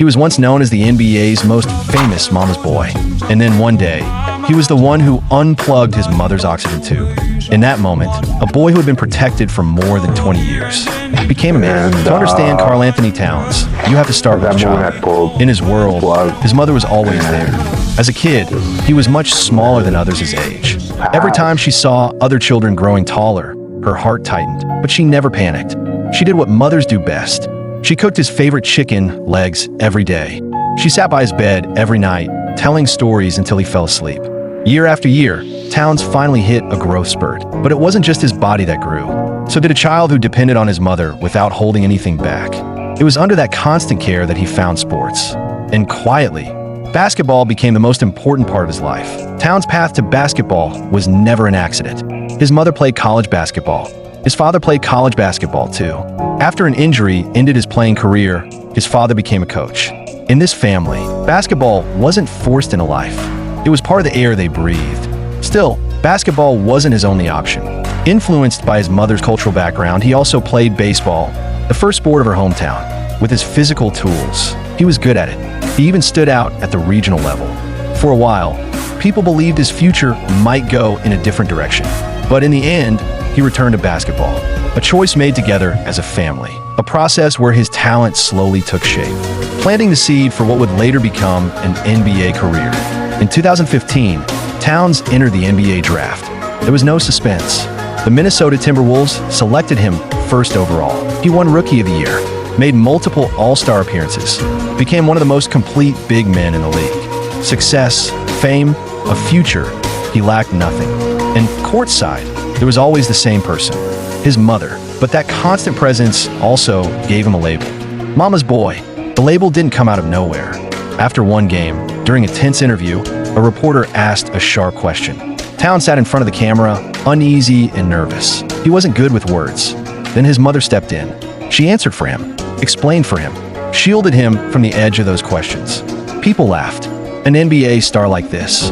He was once known as the NBA's most famous mama's boy. And then one day, he was the one who unplugged his mother's oxygen tube. In that moment, a boy who had been protected for more than 20 years became a man. To understand Karl Anthony Towns, you have to start with a child. In his world, his mother was always there. As a kid, he was much smaller than others his age. Every time she saw other children growing taller, her heart tightened, but she never panicked. She did what mothers do best. She cooked his favorite chicken legs every day. She sat by his bed every night, telling stories until he fell asleep. Year after year, Towns finally hit a growth spurt. But it wasn't just his body that grew. So did a child who depended on his mother without holding anything back. It was under that constant care that he found sports. And quietly, basketball became the most important part of his life. Towns' path to basketball was never an accident. His mother played college basketball. His father played college basketball too. After an injury ended his playing career, his father became a coach. In this family, basketball wasn't forced into life. It was part of the air they breathed. Still, basketball wasn't his only option. Influenced by his mother's cultural background, he also played baseball, the first sport of her hometown. With his physical tools, he was good at it. He even stood out at the regional level. For a while, people believed his future might go in a different direction. But in the end, he returned to basketball, a choice made together as a family, a process where his talent slowly took shape, planting the seed for what would later become an NBA career. In 2015, Towns entered the NBA draft. There was no suspense. The Minnesota Timberwolves selected him first overall. He won Rookie of the Year, made multiple All-Star appearances, became one of the most complete big men in the league. Success, fame, a future, he lacked nothing. And courtside, there was always the same person, his mother. But that constant presence also gave him a label. Mama's boy. The label didn't come out of nowhere. After one game, during a tense interview, a reporter asked a sharp question. Towns sat in front of the camera, uneasy and nervous. He wasn't good with words. Then his mother stepped in. She answered for him, explained for him, shielded him from the edge of those questions. People laughed. An NBA star like this.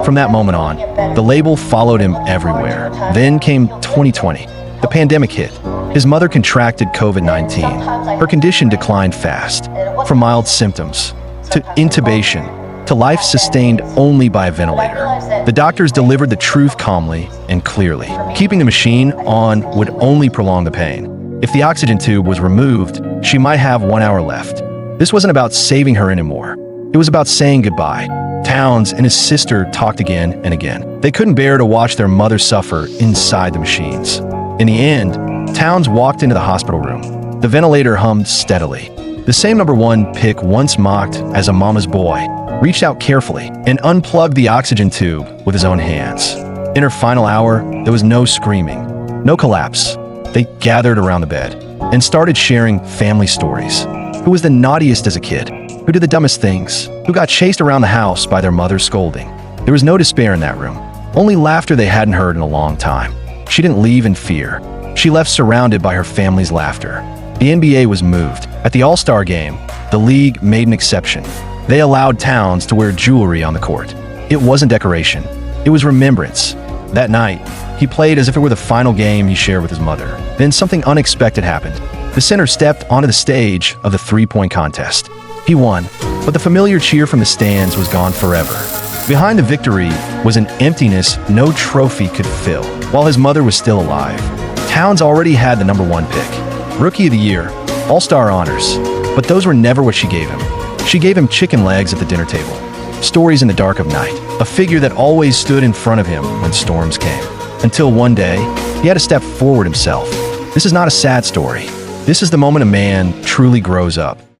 From that moment on, the label followed him everywhere. Then came 2020. The pandemic hit. His mother contracted COVID-19. Her condition declined fast, from mild symptoms to intubation to life sustained only by a ventilator. The doctors delivered the truth calmly and clearly. Keeping the machine on would only prolong the pain. If the oxygen tube was removed, she might have 1 hour left. This wasn't about saving her anymore. It was about saying goodbye. Towns and his sister talked again and again. They couldn't bear to watch their mother suffer inside the machines. In the end, Towns walked into the hospital room. The ventilator hummed steadily. The same #1 pick once mocked as a mama's boy reached out carefully and unplugged the oxygen tube with his own hands. In her final hour, there was no screaming, no collapse. They gathered around the bed and started sharing family stories. Who was the naughtiest as a kid? Who did the dumbest things? Who got chased around the house by their mother's scolding? There was no despair in that room, only laughter they hadn't heard in a long time. She didn't leave in fear. She left surrounded by her family's laughter. The NBA was moved. At the All-Star game, the league made an exception. They allowed Towns to wear jewelry on the court. It wasn't decoration. It was remembrance. That night, he played as if it were the final game he shared with his mother. Then something unexpected happened. The center stepped onto the stage of the three-point contest. He won, but the familiar cheer from the stands was gone forever. Behind the victory was an emptiness no trophy could fill. While his mother was still alive, Towns already had the #1 pick. Rookie of the Year, All-Star honors, but those were never what she gave him. She gave him chicken legs at the dinner table, stories in the dark of night, a figure that always stood in front of him when storms came. Until one day, he had to step forward himself. This is not a sad story. This is the moment a man truly grows up.